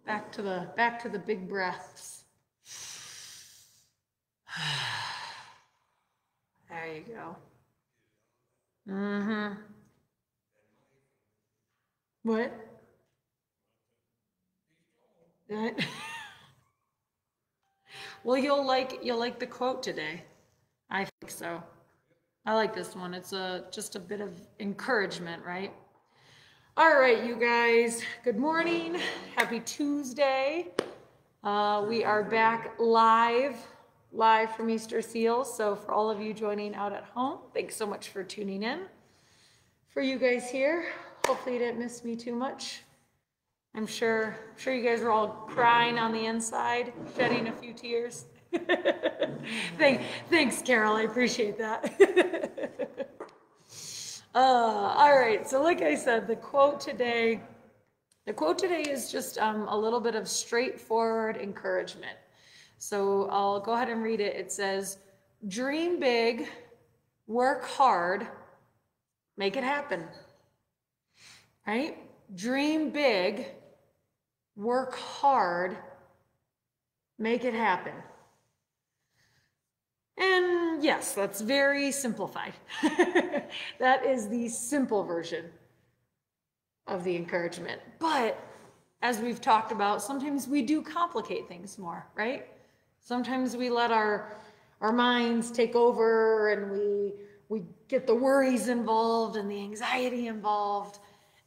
Back to the big breaths. There you go. Mm-hmm. What? That. Well, you'll like the quote today. I think so. I like this one. It's just a bit of encouragement, right? All right, you guys. Good morning. Happy Tuesday. We are back live from Easter Seals. So for all of you joining out at home, thanks so much for tuning in. For you guys here, hopefully you didn't miss me too much. I'm sure you guys are all crying on the inside, shedding a few tears. Thanks, Carol. I appreciate that. All right. So like I said, the quote today is just a little bit of straightforward encouragement. So I'll go ahead and read it. It says, dream big, work hard, make it happen. Right? Dream big, work hard, make it happen. And yes, that's very simplified. That is the simple version of the encouragement. But as we've talked about, sometimes we do complicate things more, right? Sometimes we let our minds take over and we get the worries involved and the anxiety involved.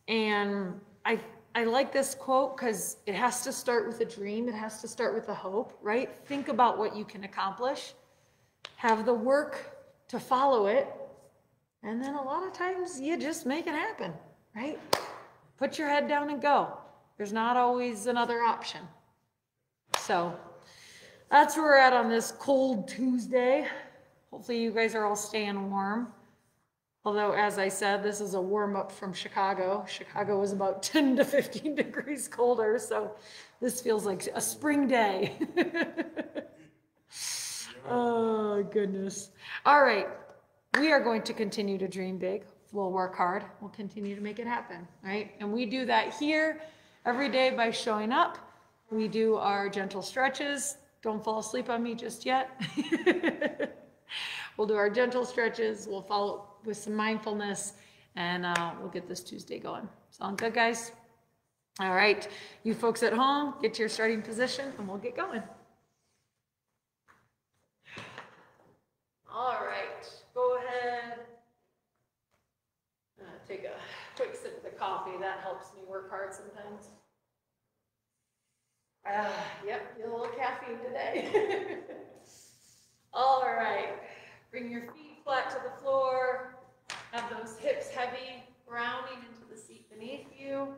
And I like this quote because it has to start with a dream. It has to start with a hope, right? Think about what you can accomplish. Have the work to follow it. And then a lot of times you just make it happen, right? Put your head down and go. There's not always another option. So that's where we're at on this cold Tuesday. Hopefully you guys are all staying warm. Although, as I said, this is a warm-up from Chicago. Chicago was about 10 to 15 degrees colder, so this feels like a spring day. Oh, goodness. All right. We are going to continue to dream big. We'll work hard. We'll continue to make it happen, right? And we do that here every day by showing up. We do our gentle stretches. Don't fall asleep on me just yet. We'll do our gentle stretches. We'll follow with some mindfulness, and we'll get this Tuesday going. Sound good, guys? All right. You folks at home, get to your starting position, and we'll get going. All right. Go ahead. Take a quick sip of the coffee. That helps me work hard sometimes. Yep, get a little caffeine today. All right. Bring your feet flat to the floor. Have those hips heavy, grounding into the seat beneath you.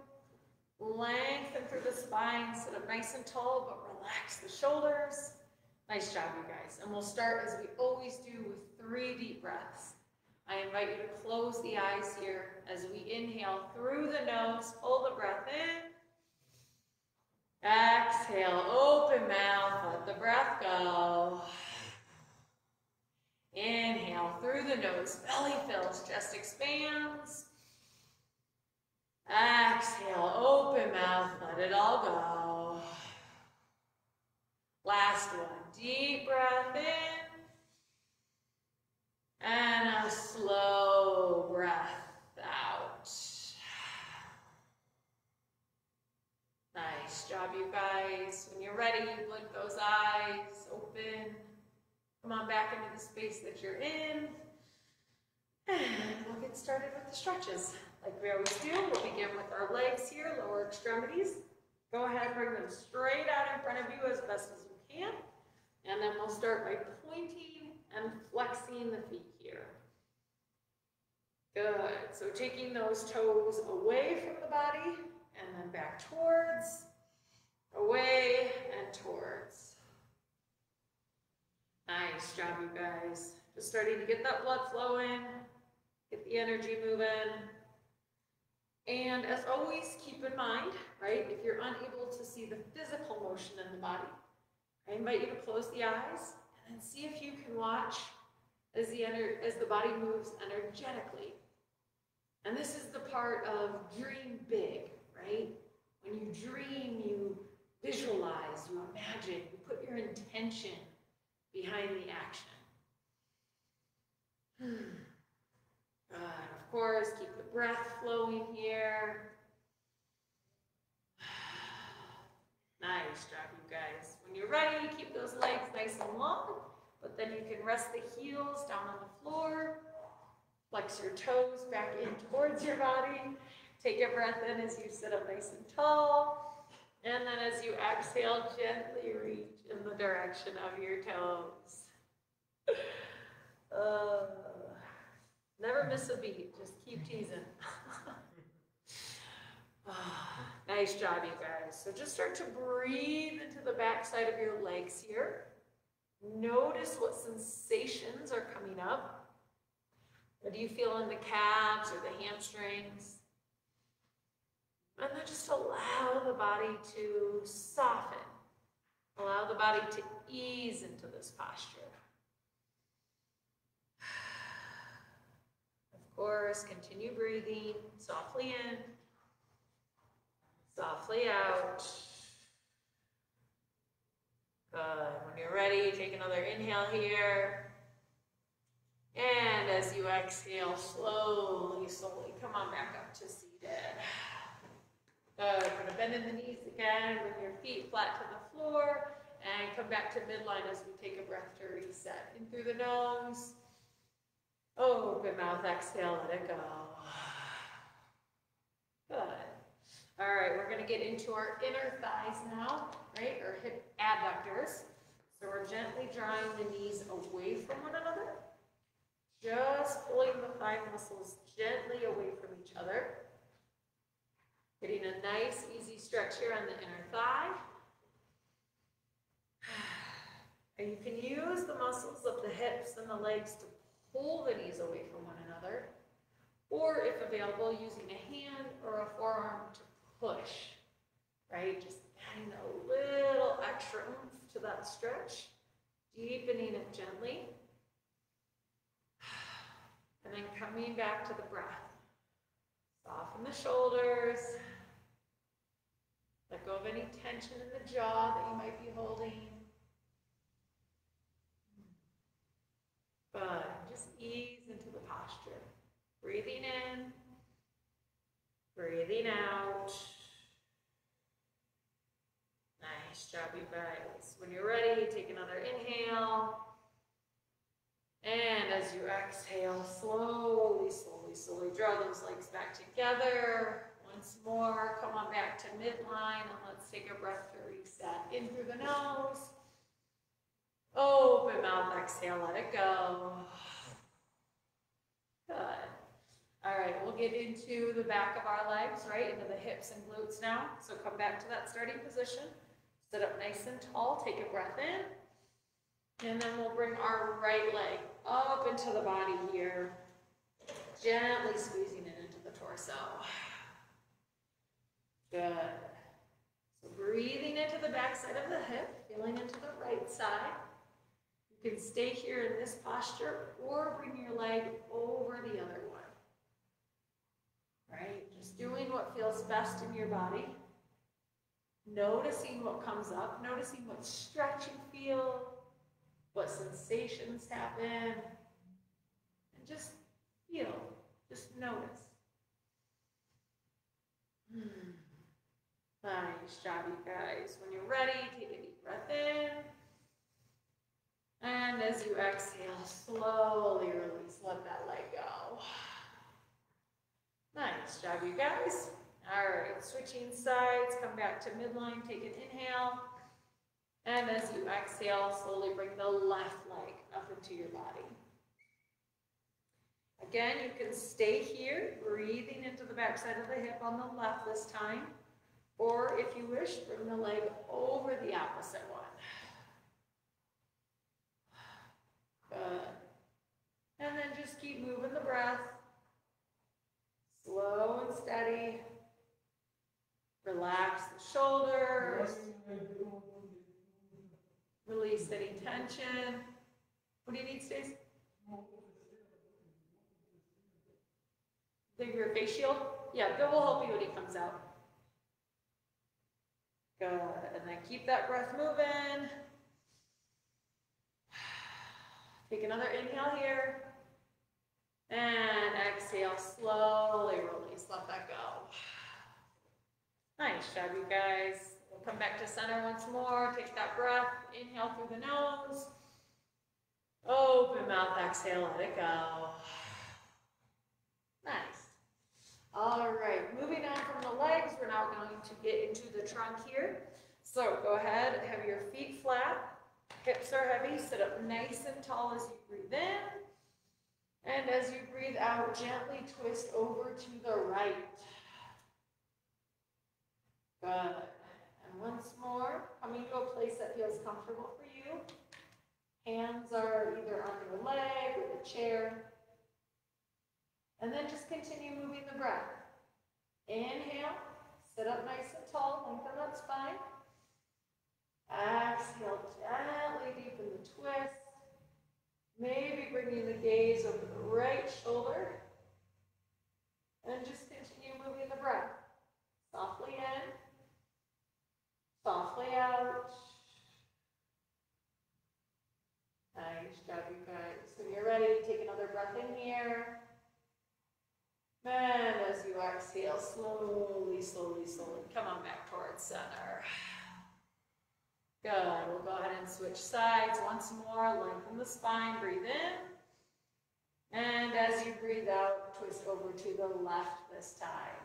Lengthen through the spine, sit up nice and tall, but relax the shoulders. Nice job, you guys. And we'll start, as we always do, with 3 deep breaths. I invite you to close the eyes here as we inhale through the nose. Hold the breath in. Exhale, open mouth, let the breath go. Inhale through the nose, belly fills, chest expands. Exhale, open mouth, let it all go. Last one, deep breath in. And a slow breath out. Nice job, you guys. When you're ready, you blink those eyes open. Come on back into the space that you're in. And we'll get started with the stretches. Like we always do, we'll begin with our legs here, lower extremities. Go ahead and bring them straight out in front of you as best as you can. And then we'll start by pointing and flexing the feet here. Good. So taking those toes away from the body and then back towards, away and towards. Nice job, you guys. Just starting to get that blood flowing, get the energy moving. And as always, keep in mind, right, if you're unable to see the physical motion in the body, I invite you to close the eyes and then see if you can watch as the body moves energetically. And this is the part of dream big, right? When you dream, you visualize, you imagine, you put your intention behind the action. Good. Of course, keep the breath flowing here. Nice job, you guys. When you're ready, keep those legs nice and long, but then you can rest the heels down on the floor. Flex your toes back in towards your body. Take a breath in as you sit up nice and tall. And then as you exhale, gently reach in the direction of your toes. Never miss a beat, just keep teasing. Nice job, you guys. So just start to breathe into the back side of your legs here. Notice what sensations are coming up. What do you feel in the calves or the hamstrings? And then just allow the body to soften. Allow the body to ease into this posture. Of course, continue breathing softly in, softly out. Good. When you're ready, take another inhale here. And as you exhale, slowly, slowly come on back up to seated. Good. We're going to bend in the knees again, bring your feet flat to the floor, and come back to midline as we take a breath to reset. In through the nose. Open mouth, exhale, let it go. Good. All right, we're going to get into our inner thighs now, right? Or hip adductors. So we're gently drawing the knees away from one another. Just pulling the thigh muscles gently away from each other. Getting a nice, easy stretch here on the inner thigh. And you can use the muscles of the hips and the legs to pull the knees away from one another. Or, if available, using a hand or a forearm to push, right? Just adding a little extra oomph to that stretch, deepening it gently. And then coming back to the breath. Soften the shoulders. Let go of any tension in the jaw that you might be holding. Good. Just ease into the posture. Breathing in. Breathing out. Nice job, you guys. When you're ready, take another inhale. And as you exhale, slowly, slowly, slowly draw those legs back together. Once more, come on back to midline, and let's take a breath to reset. In through the nose. Open mouth, exhale, let it go. Good. All right, we'll get into the back of our legs, right, into the hips and glutes now. So come back to that starting position. Sit up nice and tall, take a breath in. And then we'll bring our right leg up into the body here, gently squeezing it into the torso. Good. So breathing into the back side of the hip, feeling into the right side. You can stay here in this posture or bring your leg over the other one. Right? Just doing what feels best in your body. Noticing what comes up, noticing what stretch you feel, what sensations happen, and just feel, just notice. Nice job, you guys. When you're ready, take a deep breath in. And as you exhale, slowly release, let that leg go. Nice job, you guys. All right, switching sides, come back to midline, take an inhale. And as you exhale, slowly bring the left leg up into your body. Again, you can stay here, breathing into the back side of the hip on the left this time. Or if you wish, bring the leg over the opposite one. Good. And then just keep moving the breath. Slow and steady. Relax the shoulders. Release any tension. What do you need, Stace? Your face shield? Yeah, Bill will help you when he comes out. Good, and then keep that breath moving. Take another inhale here. And exhale, slowly release, let that go. Nice job, you guys. We'll come back to center once more. Take that breath, inhale through the nose. Open mouth, exhale, let it go. Nice. All right, moving on from the legs, we're now going to get into the trunk here. So go ahead, have your feet flat, hips are heavy, sit up nice and tall as you breathe in. And as you breathe out, gently twist over to the right. Good. And once more, coming to a place that feels comfortable for you. Hands are either on your leg or the chair. And then just continue moving the breath. Inhale, sit up nice and tall, lengthen that spine. Exhale, gently deepen the twist. Maybe bringing the gaze over the right shoulder. And just continue moving the breath. Softly in, softly out. Nice job, you guys. When you're ready, take another breath in here. And as you exhale, slowly, slowly, slowly, come on back towards center. Good. We'll go ahead and switch sides once more. Lengthen the spine. Breathe in. And as you breathe out, twist over to the left this time.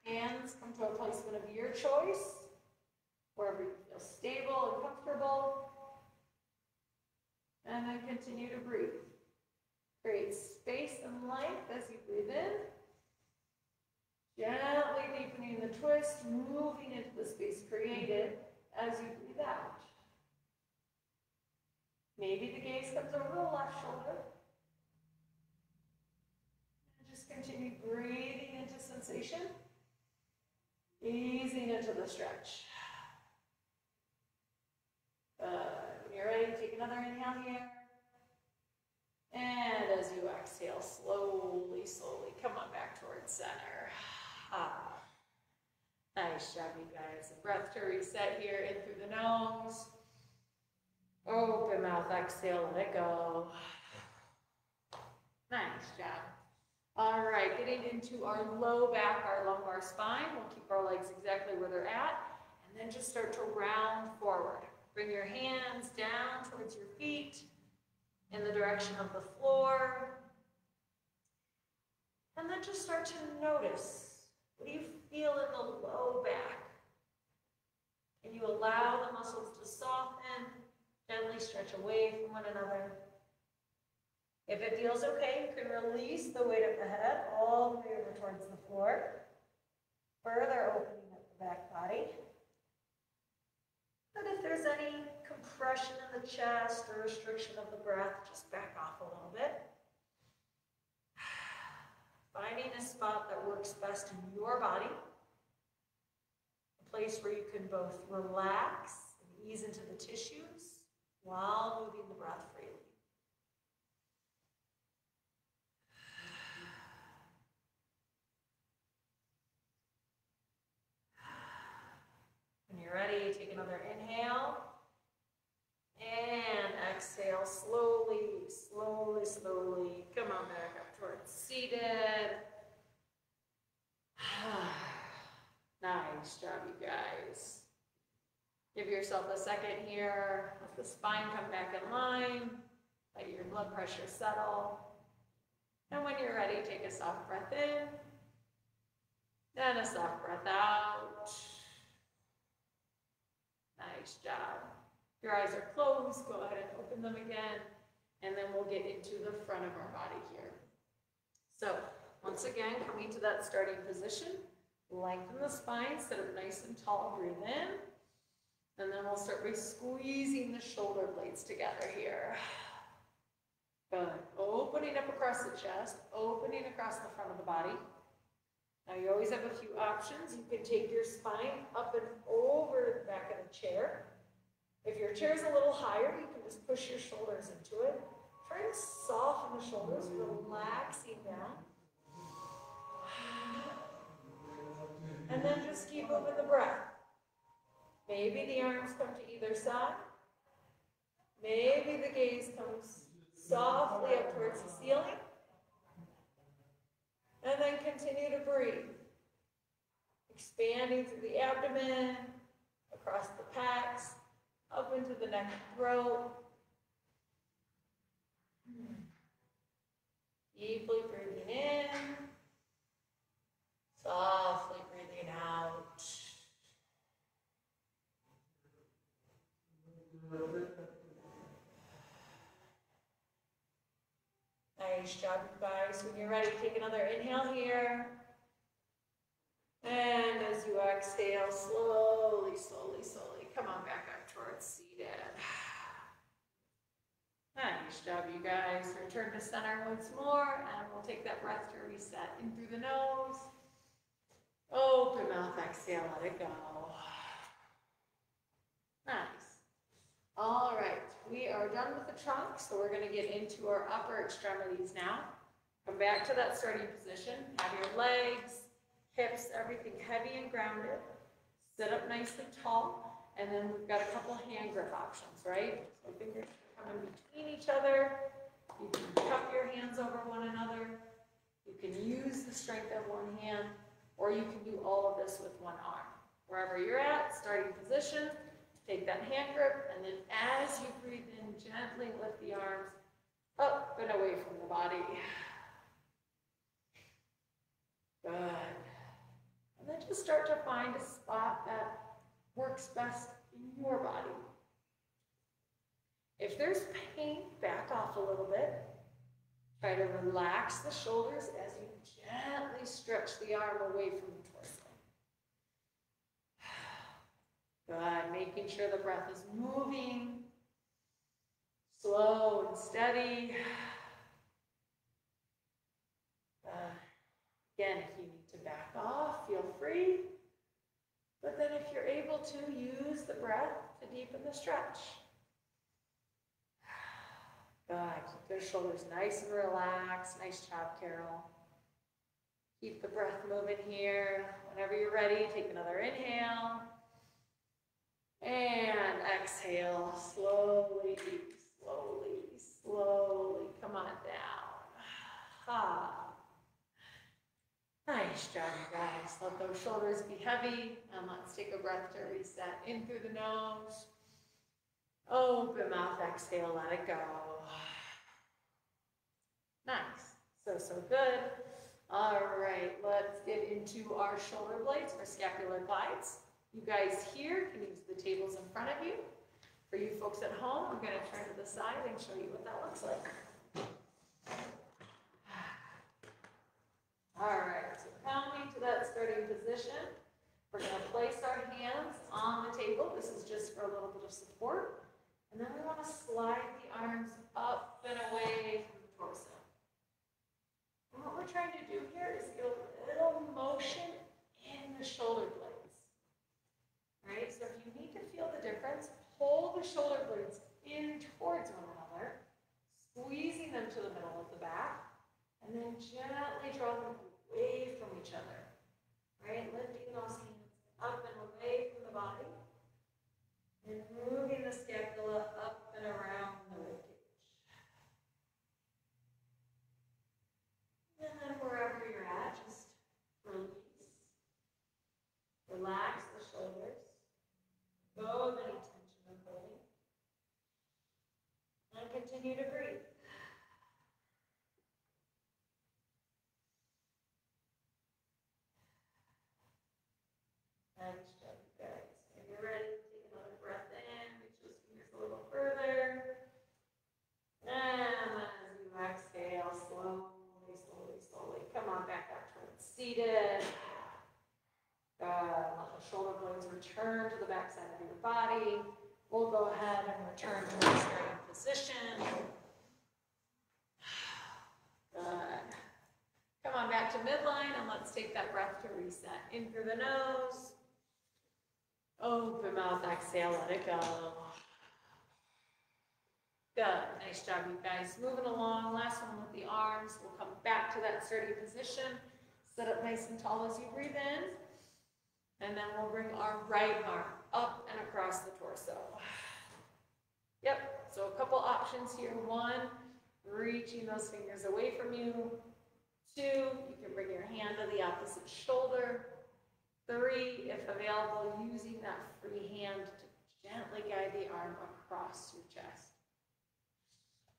Hands come to a placement of your choice, wherever you feel stable and comfortable. And then continue to breathe. Create space and length as you breathe in. Gently deepening the twist, moving into the space created as you breathe out. Maybe the gaze comes over the left shoulder. And just continue breathing into sensation, easing into the stretch. When you're ready, take another inhale here. And as you exhale, slowly, slowly, come on back towards center. Nice job, you guys. A breath to reset here, in through the nose. Open mouth, exhale, let it go. Nice job. All right, getting into our low back, our lumbar spine. We'll keep our legs exactly where they're at. And then just start to round forward. Bring your hands down towards your feet in the direction of the floor. And then just start to notice, what do you feel in the low back? Can you allow the muscles to soften, gently stretch away from one another? If it feels okay, you can release the weight of the head all the way over towards the floor, further opening up the back body. And if there's any compression in the chest or restriction of the breath, just back off a little bit. Finding a spot that works best in your body, a place where you can both relax and ease into the tissues while moving the breath freely. When you're ready, take another inhale. And exhale slowly, slowly, slowly. Come on back up towards seated. Nice job, you guys. Give yourself a second here. Let the spine come back in line. Let your blood pressure settle. And when you're ready, take a soft breath in. And a soft breath out. Nice job. Your eyes are closed, go ahead and open them again, and then we'll get into the front of our body here. So, once again, coming to that starting position, lengthen the spine, sit up nice and tall, breathe in, and then we'll start by squeezing the shoulder blades together here. Good. Opening up across the chest, opening across the front of the body. Now, you always have a few options. You can take your spine up and over the back of the chair. If your chair is a little higher, you can just push your shoulders into it. Try to soften the shoulders, relaxing down. And then just keep moving the breath. Maybe the arms come to either side. Maybe the gaze comes softly up towards the ceiling. And then continue to breathe. Expanding through the abdomen, across the pecs, up into the neck and throat. Deeply breathing in. Softly breathing out. Nice job, you guys. When you're ready, take another inhale here. And as you exhale, slowly, slowly, slowly, come on back up towards seated. Nice job, you guys. Return to center once more, and we'll take that breath to reset in through the nose. Open mouth, exhale, let it go. Nice. All right, we are done with the trunk, so we're going to get into our upper extremities now. Come back to that starting position. Have your legs, hips, everything heavy and grounded. Sit up nice and tall, and then we've got a couple hand grip options, right? So fingers come in between each other. You can cup your hands over one another. You can use the strength of one hand, or you can do all of this with one arm. Wherever you're at, starting position, take that hand grip, and then as you breathe in, gently lift the arms up and away from the body. Good. And then just start to find a spot that works best in your body. If there's pain, back off a little bit. Try to relax the shoulders as you gently stretch the arm away from the torso. Good. Making sure the breath is moving. Slow and steady. Again, if you need to back off, feel free. But then if you're able to, use the breath to deepen the stretch. Good. Keep those shoulders nice and relaxed. Nice job, Carol. Keep the breath moving here. Whenever you're ready, take another inhale. And exhale. Slowly, slowly, slowly. Come on down. Ha. Nice job, you guys. Let those shoulders be heavy. And let's take a breath to reset in through the nose. Open mouth, exhale, let it go. Nice. So good. All right, let's get into our shoulder blades for scapular glides. You guys here can use the tables in front of you. For you folks at home, I'm going to turn to the side and show you what that looks like. All right, so coming to that starting position, we're going to place our hands on the table. This is just for a little bit of support. And then we want to slide the arms up and away from the torso. And what we're trying to do here is get a little motion in the shoulder blades. All right, so if you need to feel the difference, pull the shoulder blades in towards one another, squeezing them to the middle of the back, and then gently draw them away from each other. Right, lifting those hands up and away from the body. And moving the scapula up and around the ribcage. And then wherever you're at, just release. Relax the shoulders. Go of any tension or holding. And continue to breathe. Nice job, you guys. If you're ready, take another breath in, reach those fingers a little further. And as you exhale, slowly, slowly, slowly, come on back up towards seated. Let the shoulder blades return to the back side of your body. We'll go ahead and return to the starting position. Good. Come on back to midline and let's take that breath to reset. In through the nose. Open mouth, exhale, let it go. Good. Nice job, you guys. Moving along. Last one with the arms. We'll come back to that sturdy position. Sit up nice and tall as you breathe in. And then we'll bring our right arm up and across the torso. Yep, so a couple options here. One, reaching those fingers away from you. Two, you can bring your hand to the opposite shoulder. Three, if available, using that free hand to gently guide the arm across your chest.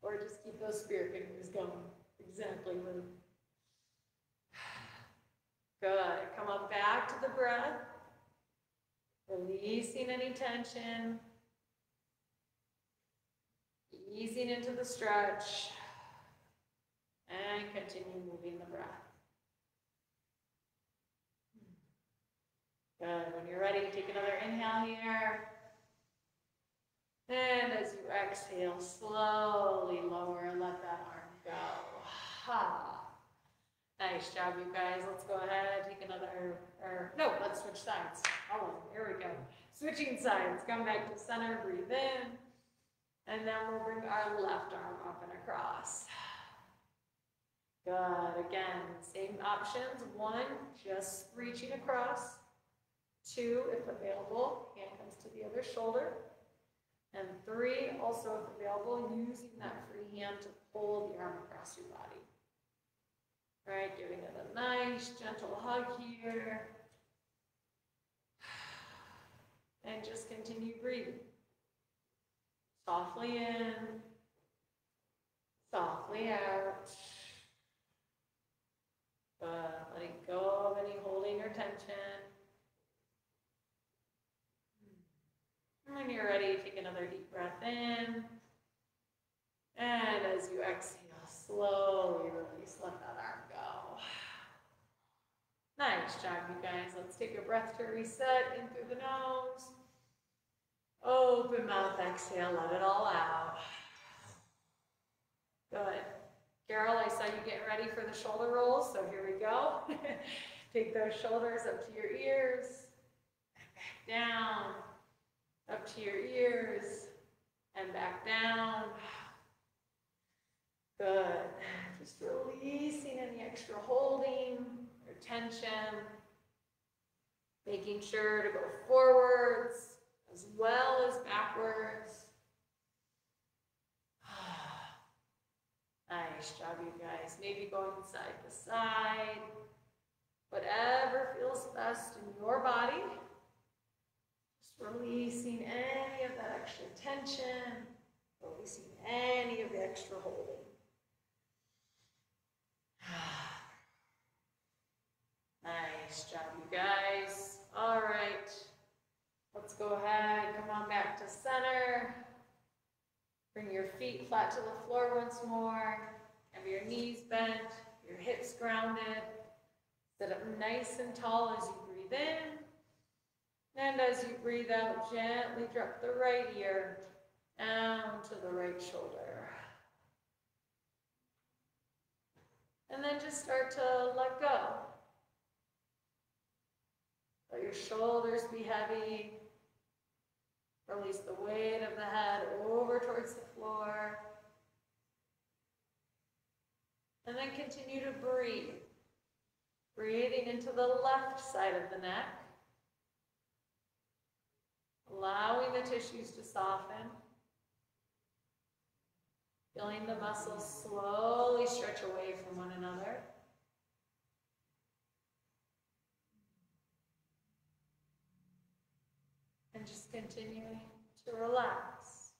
Or just keep those spirit fingers going. Exactly, Lou. Good. Come on back to the breath. Releasing any tension. Easing into the stretch. And continue moving the breath. Good. When you're ready, take another inhale here. And as you exhale, slowly lower and let that arm go. Ha. Nice job, you guys. Let's go ahead, take another, let's switch sides. Oh, here we go. Switching sides. Come back to center, breathe in. And then we'll bring our left arm up and across. Good. Again, same options. One, just reaching across. Two, if available, hand comes to the other shoulder. And three, also if available, using that free hand to pull the arm across your body. All right, giving it a nice, gentle hug here. And just continue breathing. Softly in, softly out. Letting go of any holding or tension. When you're ready, take another deep breath in. And as you exhale, slowly release, let that arm go. Nice job, you guys. Let's take a breath to reset in through the nose. Open mouth, exhale, let it all out. Good. Carol, I saw you getting ready for the shoulder rolls, so here we go. Take those shoulders up to your ears, back down. Up to your ears, and back down. Good. Just releasing any extra holding or tension. Making sure to go forwards as well as backwards. Nice job, you guys. Maybe going side to side. Whatever feels best in your body. Releasing any of that extra tension, releasing any of the extra holding. Nice job, you guys. All right, let's go ahead, come on back to center. Bring your feet flat to the floor once more. Have your knees bent, your hips grounded. Sit up nice and tall as you breathe in. And as you breathe out, gently drop the right ear down to the right shoulder. And then just start to let go. Let your shoulders be heavy. Release the weight of the head over towards the floor. And then continue to breathe. Breathing into the left side of the neck. Allowing the tissues to soften. Feeling the muscles slowly stretch away from one another. And just continuing to relax.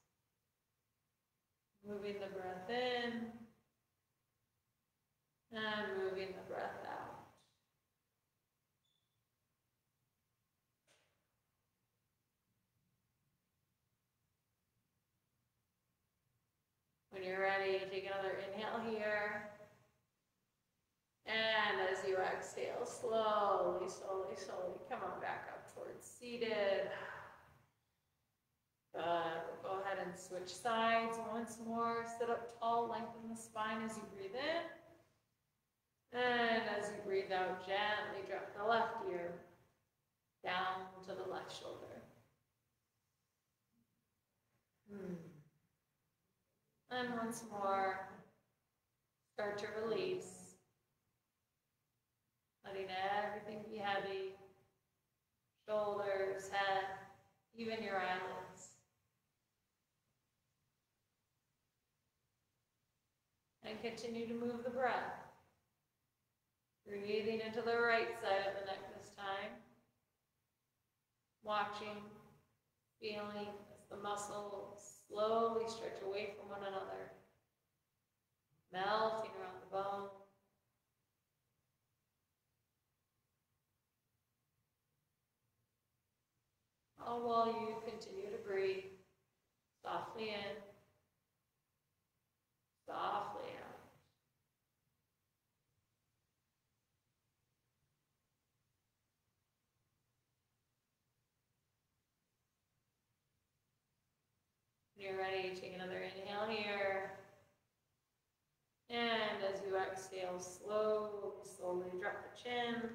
Moving the breath in and moving the breath out. When you're ready, take another inhale here. And as you exhale, slowly, slowly, slowly, come on back up towards seated. Good. We'll go ahead and switch sides once more. Sit up tall, lengthen the spine as you breathe in. And as you breathe out, gently drop the left ear down to the left shoulder. And once more, start to release, letting everything be heavy. shoulders, head, even your eyelids. And continue to move the breath. Breathing into the right side of the neck this time. Watching, feeling as the muscles slowly stretch away from one another, melting around the bone. All while you continue to breathe softly in, softly out. When you're ready, take another inhale here. And as you exhale, slowly drop the chin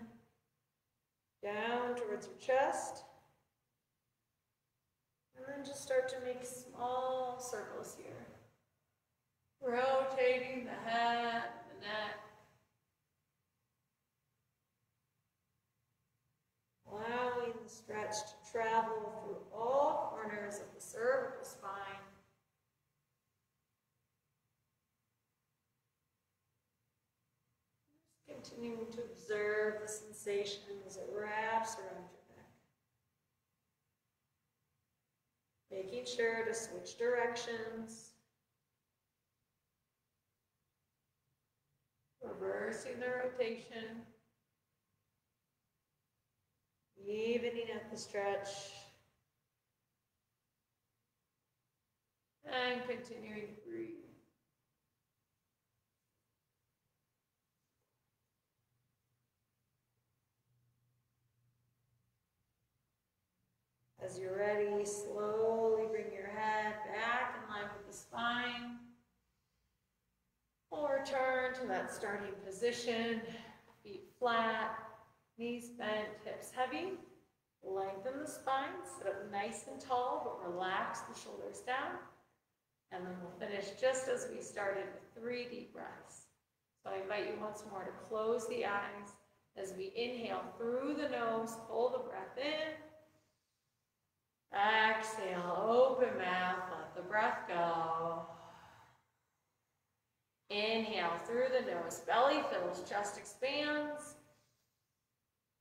down towards your chest. And then just start to make small circles here. Rotating the head, the neck. Allowing the stretch to travel through all corners of the cervical spine. Just continuing to observe the sensation as it wraps around your neck. Making sure to switch directions. Reversing the rotation. Evening out the stretch. And continuing to breathe. As you're ready, slowly bring your head back in line with the spine. We'll return to that starting position. Feet flat, knees bent, hips heavy. Lengthen the spine, sit up nice and tall, but relax the shoulders down. And then we'll finish just as we started with 3 deep breaths. So I invite you once more to close the eyes as we inhale through the nose, pull the breath in. Exhale, open mouth, let the breath go. Inhale through the nose, belly fills, chest expands.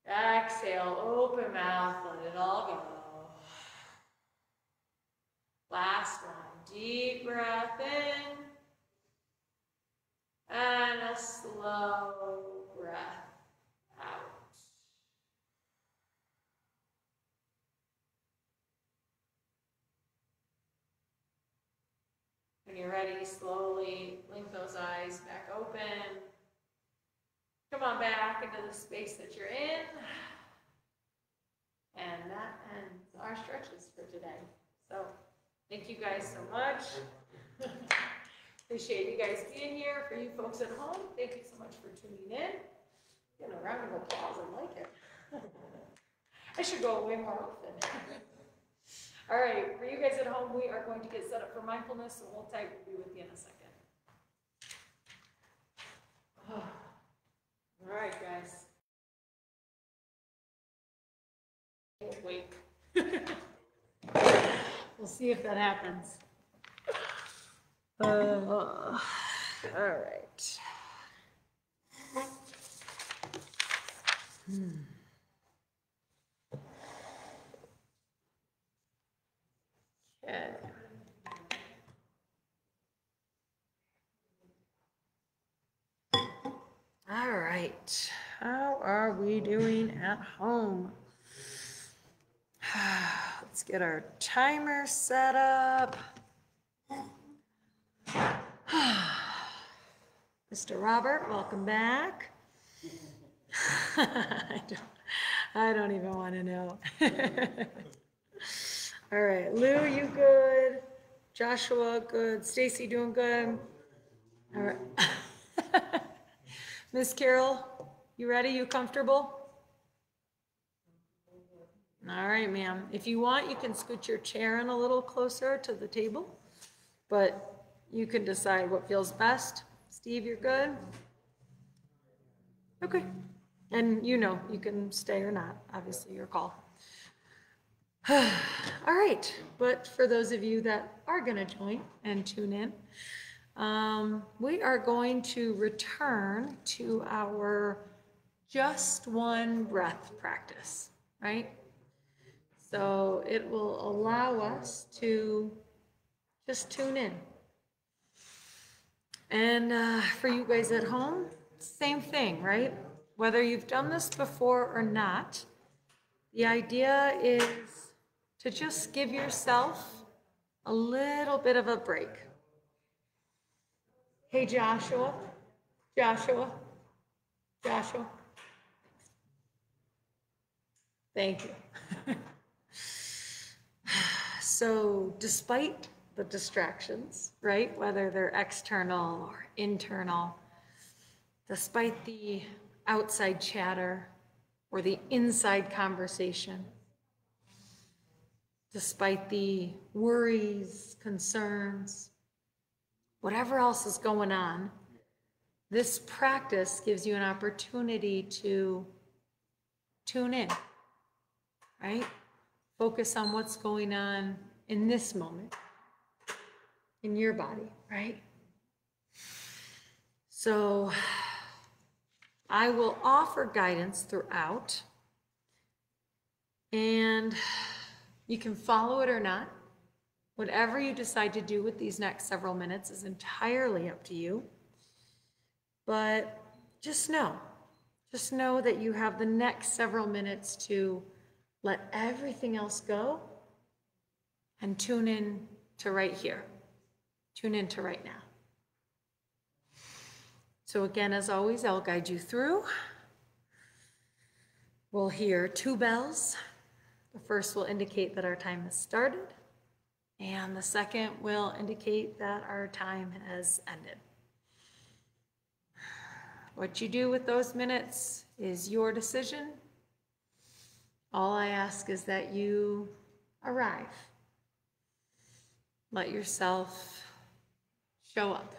Exhale, open mouth, let it all go. Last one, deep breath in. And a slow breath out. When you're ready, slowly blink those eyes back open. Come on back into the space that you're in. And that ends our stretches for today. So thank you guys so much. Appreciate you guys being here. For you folks at home, thank you so much for tuning in. Get a round of applause, I like it. I should go away more often. All right, for you guys at home, we are going to get set up for mindfulness, so hold tight, we'll be with you in a second. All right, guys. Wait. We'll see if that happens. All right. Okay. All right. How are we doing at home? Let's get our timer set up. Mr. Robert, welcome back. I don't even want to know. All right, Lou, you good? Joshua, good. Stacy, doing good? All right. Miss Carol, you ready? You comfortable? All right, ma'am. If you want, you can scoot your chair in a little closer to the table, but you can decide what feels best. Steve, you're good? Okay. And you know, you can stay or not, obviously your call. All right, but for those of you that are going to join and tune in, we are going to return to our just one breath practice, right? So it will allow us to just tune in. And for you guys at home, same thing, right? Whether you've done this before or not, the idea is to just give yourself a little bit of a break. Hey, Joshua. Thank you. So despite the distractions, right, whether they're external or internal, despite the outside chatter or the inside conversation, despite the worries, concerns, whatever else is going on, this practice gives you an opportunity to tune in, right? Focus on what's going on in this moment, in your body, right? So I will offer guidance throughout, and you can follow it or not. Whatever you decide to do with these next several minutes is entirely up to you. But just know that you have the next several minutes to let everything else go and tune in to right here. Tune in to right now. So again, as always, I'll guide you through. We'll hear 2 bells. The first will indicate that our time has started, and the second will indicate that our time has ended. What you do with those minutes is your decision. All I ask is that you arrive. Let yourself show up.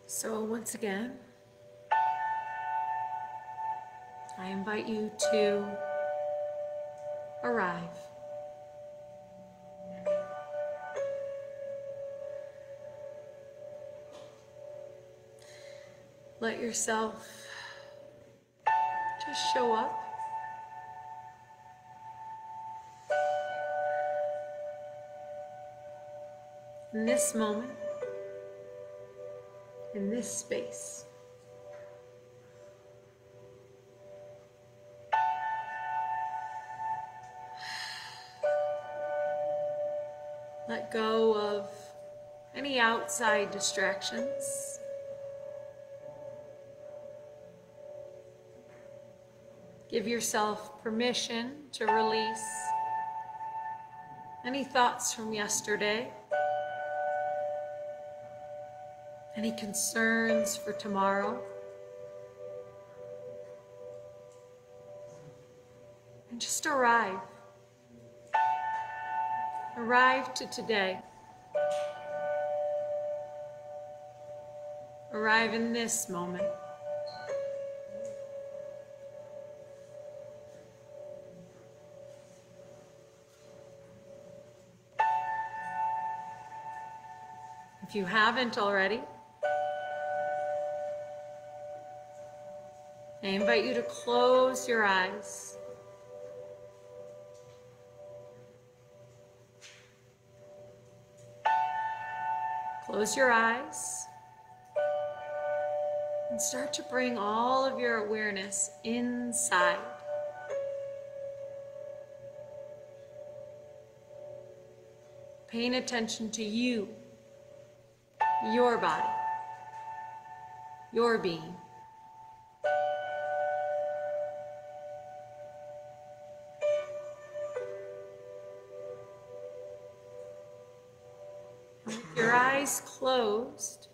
So once again, I invite you to arrive. Let yourself just show up. In this moment, in this space. Let go of any outside distractions. Give yourself permission to release any thoughts from yesterday, any concerns for tomorrow, and just arrive. Arrive to today. Arrive in this moment. If you haven't already, I invite you to close your eyes. Close your eyes and start to bring all of your awareness inside. Paying attention to you, your body, your being. With your eyes closed,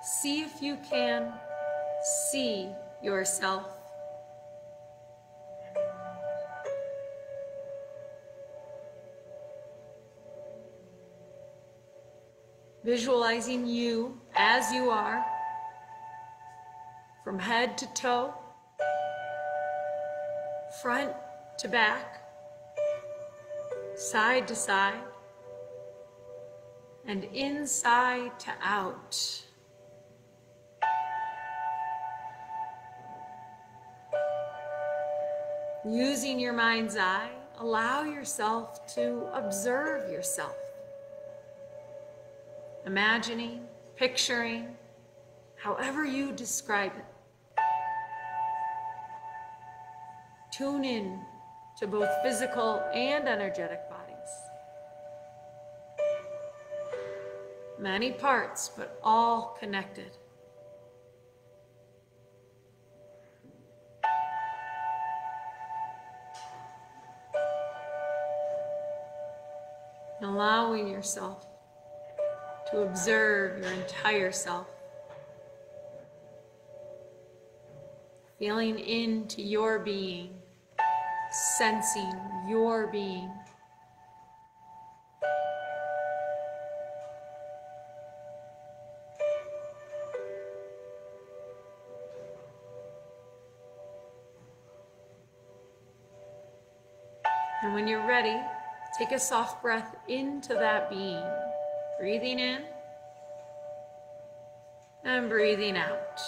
see if you can see yourself. Visualizing you as you are, from head to toe, front to back, side to side, and inside to out. Using your mind's eye, allow yourself to observe yourself. Imagining, picturing, however you describe it. Tune in to both physical and energetic bodies. Many parts, but all connected. Allowing yourself to observe your entire self. Feeling into your being, sensing your being. And when you're ready, take a soft breath into that being. Breathing in and breathing out.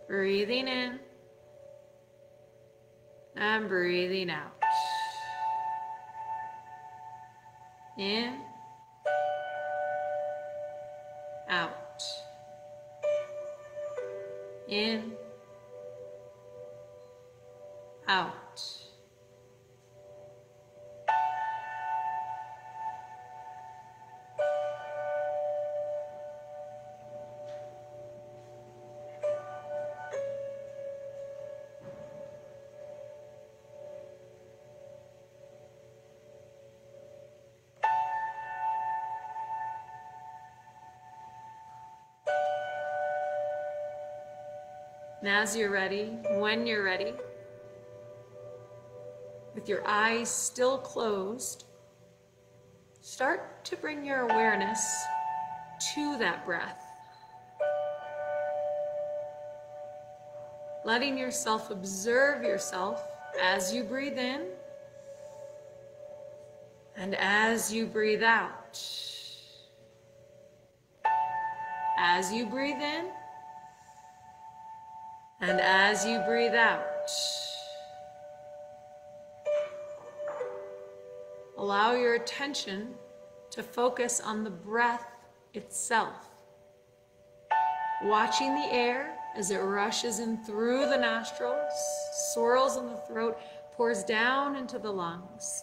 Breathing in and breathing out. In, out. In, out. And as you're ready, when you're ready, with your eyes still closed, start to bring your awareness to that breath. Letting yourself observe yourself as you breathe in and as you breathe out. As you breathe in and as you breathe out. Allow your attention to focus on the breath itself. Watching the air as it rushes in through the nostrils, swirls in the throat, pours down into the lungs.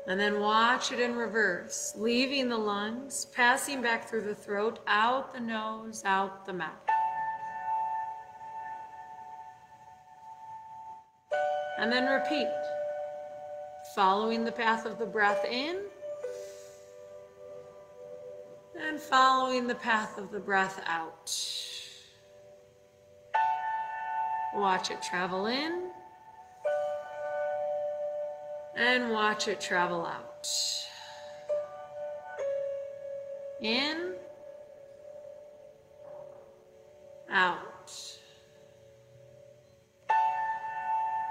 And then watch it in reverse, leaving the lungs, passing back through the throat, out the nose, out the mouth. And then repeat, following the path of the breath in and following the path of the breath out. Watch it travel in and watch it travel out. In, out.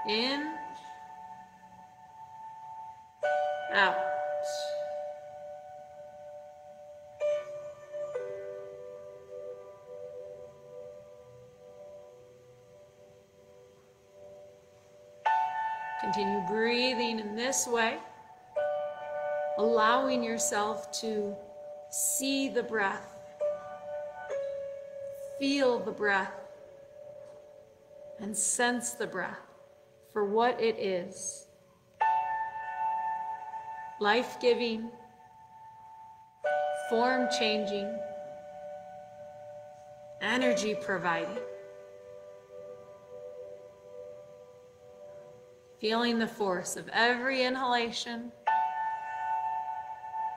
In, out. Continue breathing in this way, allowing yourself to see the breath, feel the breath, and sense the breath for what it is. Life-giving, form-changing, energy-providing. Feeling the force of every inhalation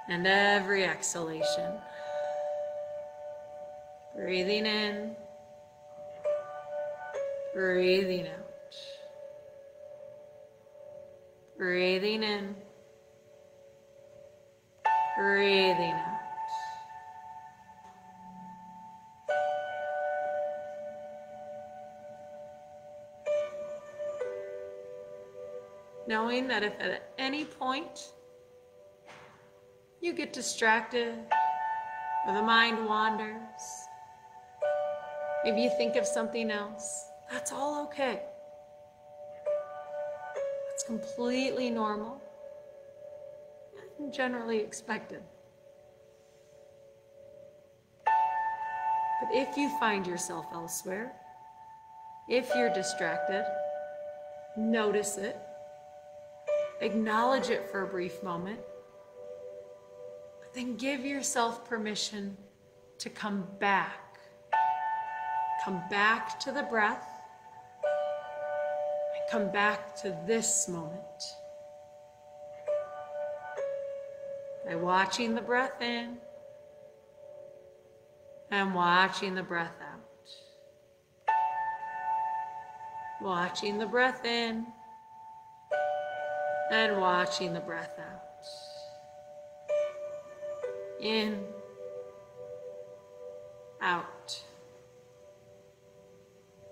and every exhalation. Breathing in, breathing out. Breathing in, breathing out. Knowing that if at any point you get distracted or the mind wanders, maybe you think of something else, that's all okay. It's completely normal and generally expected. But if you find yourself elsewhere, if you're distracted, notice it. Acknowledge it for a brief moment, but then give yourself permission to come back. Come back to the breath, and come back to this moment. By watching the breath in and watching the breath out. Watching the breath in and watching the breath out. In, out.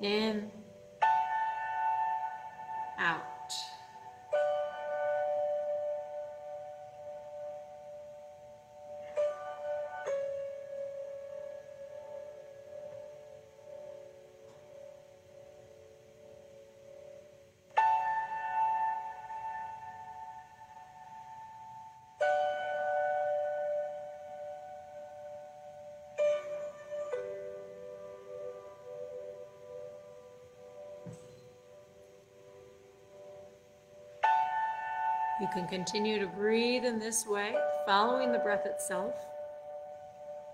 In, out. You can continue to breathe in this way, following the breath itself.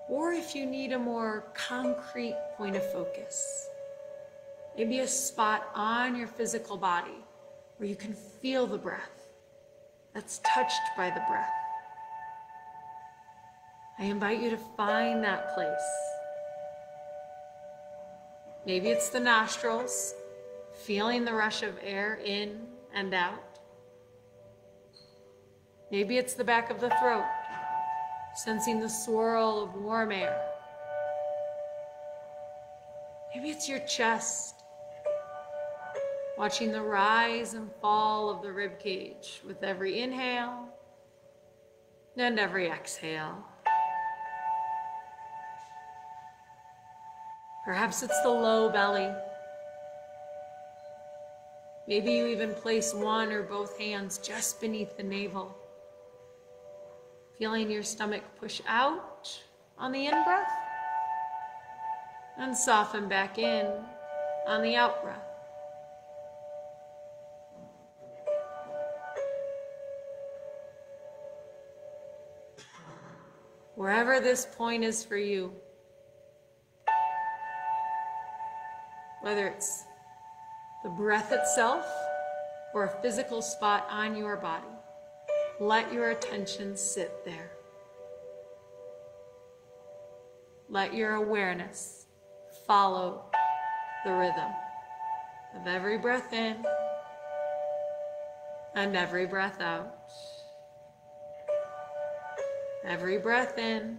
Or if you need a more concrete point of focus, maybe a spot on your physical body where you can feel the breath that's touched by the breath. I invite you to find that place. Maybe it's the nostrils, feeling the rush of air in and out. Maybe it's the back of the throat, sensing the swirl of warm air. Maybe it's your chest, watching the rise and fall of the rib cage with every inhale and every exhale. Perhaps it's the low belly. Maybe you even place one or both hands just beneath the navel, feeling your stomach push out on the in-breath and soften back in on the out-breath. Wherever this point is for you, whether it's the breath itself or a physical spot on your body, let your attention sit there. Let your awareness follow the rhythm of every breath in and every breath out. Every breath in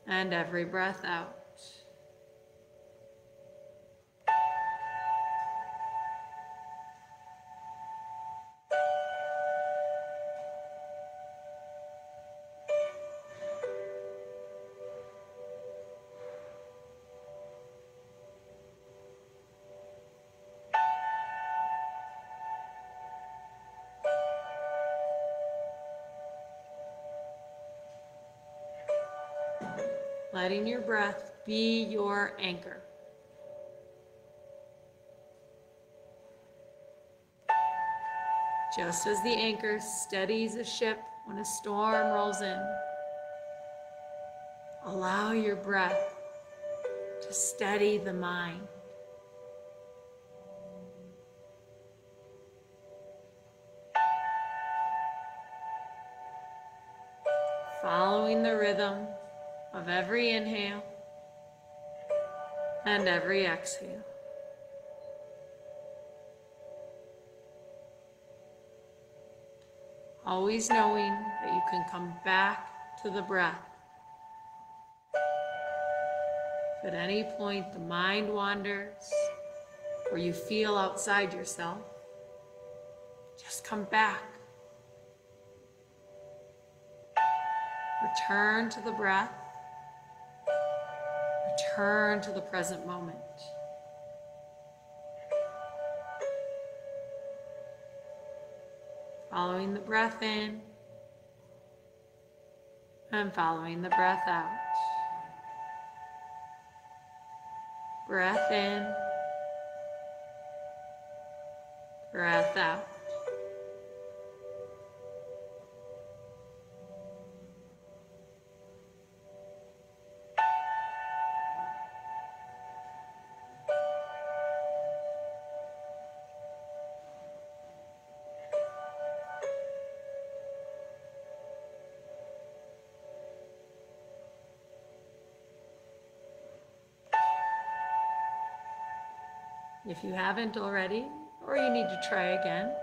and every breath out. letting your breath be your anchor. Just as the anchor steadies a ship when a storm rolls in, allow your breath to steady the mind. Following the rhythm of every inhale and every exhale. Always knowing that you can come back to the breath. If at any point the mind wanders or you feel outside yourself, just come back. Return to the breath. Return to the present moment. Following the breath in and following the breath out. Breath in, breath out. If you haven't already, or you need to try again,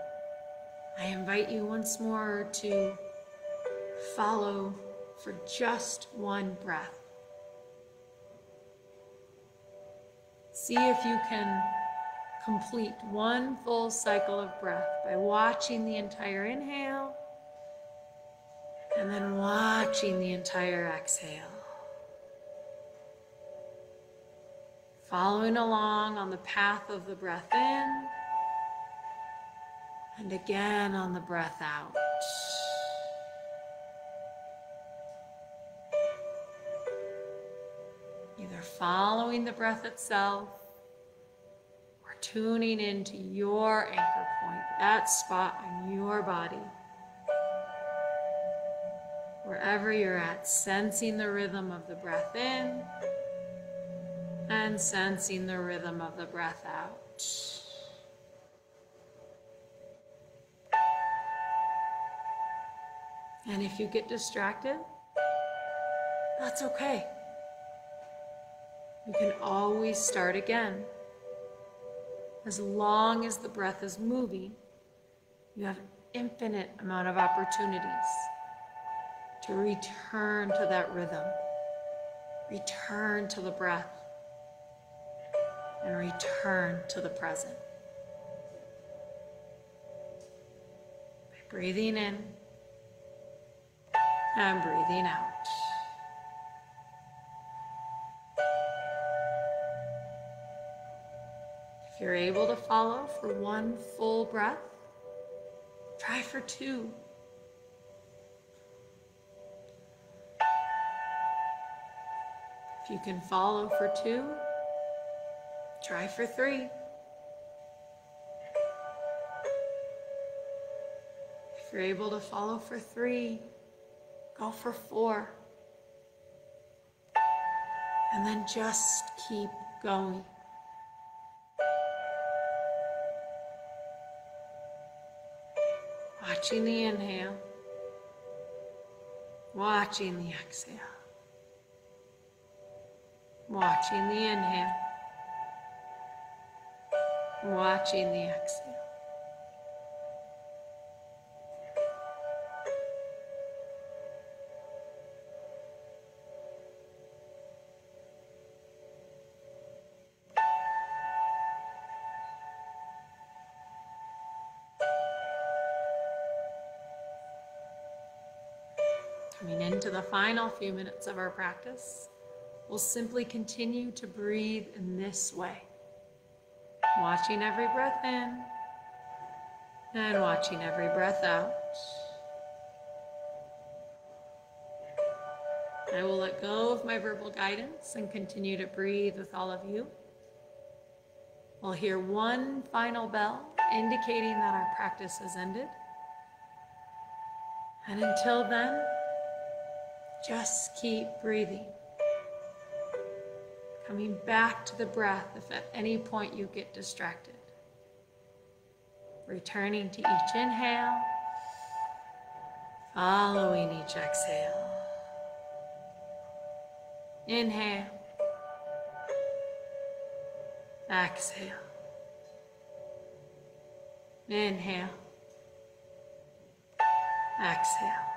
I invite you once more to follow for just one breath. See if you can complete one full cycle of breath by watching the entire inhale and then watching the entire exhale. Following along on the path of the breath in, and again on the breath out. Either following the breath itself, or tuning into your anchor point, that spot on your body. Wherever you're at, sensing the rhythm of the breath in, and sensing the rhythm of the breath out. And if you get distracted, that's okay. You can always start again. As long as the breath is moving, you have an infinite amount of opportunities to return to that rhythm, return to the breath, and return to the present. By breathing in and breathing out. If you're able to follow for one full breath, try for two. If you can follow for two, try for three. If you're able to follow for three, go for four. And then just keep going. Watching the inhale, watching the exhale, watching the inhale, watching the exhale. Coming into the final few minutes of our practice, we'll simply continue to breathe in this way. Watching every breath in and watching every breath out. I will let go of my verbal guidance and continue to breathe with all of you. We'll hear one final bell indicating that our practice has ended. And until then, just keep breathing. Coming back to the breath if at any point you get distracted. Returning to each inhale, following each exhale. Inhale, exhale, inhale, exhale.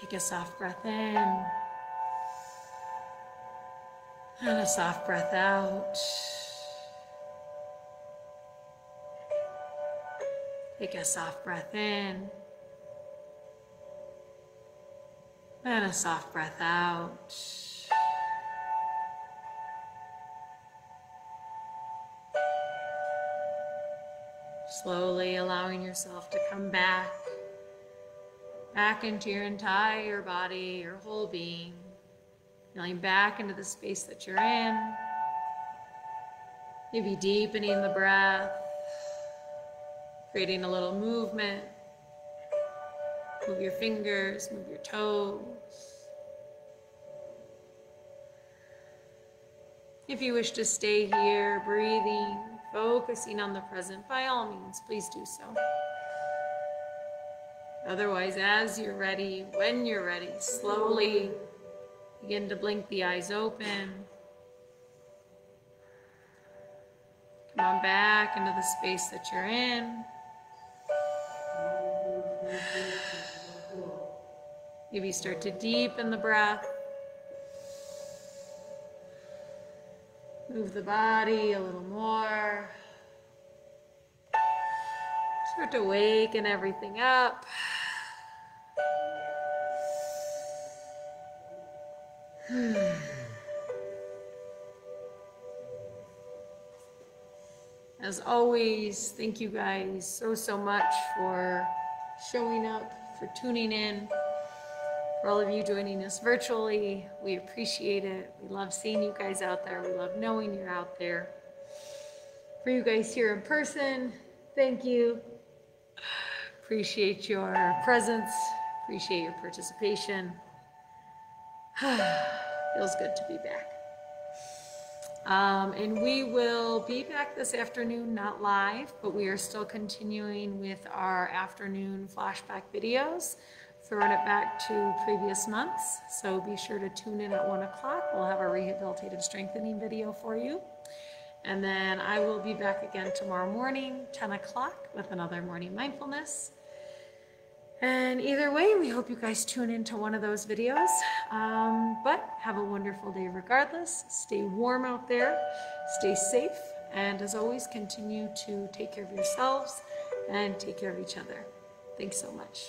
Take a soft breath in and a soft breath out. Take a soft breath in and a soft breath out. Slowly allowing yourself to come back into your entire body, your whole being, feeling back into the space that you're in. Maybe deepening the breath, creating a little movement. Move your fingers, move your toes. If you wish to stay here, breathing, focusing on the present, by all means, please do so. Otherwise, as you're ready, when you're ready, slowly begin to blink the eyes open. Come on back into the space that you're in. Maybe start to deepen the breath. Move the body a little more. Start to waken everything up. As always, thank you guys so much for showing up, for tuning in, for all of you joining us virtually. We appreciate it. We love seeing you guys out there. We love knowing you're out there. For you guys here in person, thank you. Appreciate your presence. Appreciate your participation. Feels good to be back. And we will be back this afternoon, not live, but we are still continuing with our afternoon flashback videos, throwing it back to previous months. So be sure to tune in at 1 o'clock. We'll have a rehabilitative strengthening video for you. And then I will be back again tomorrow morning, 10 o'clock, with another morning mindfulness. And either way, we hope you guys tune into one of those videos. But have a wonderful day regardless. Stay warm out there, stay safe, and as always, continue to take care of yourselves and take care of each other. Thanks so much.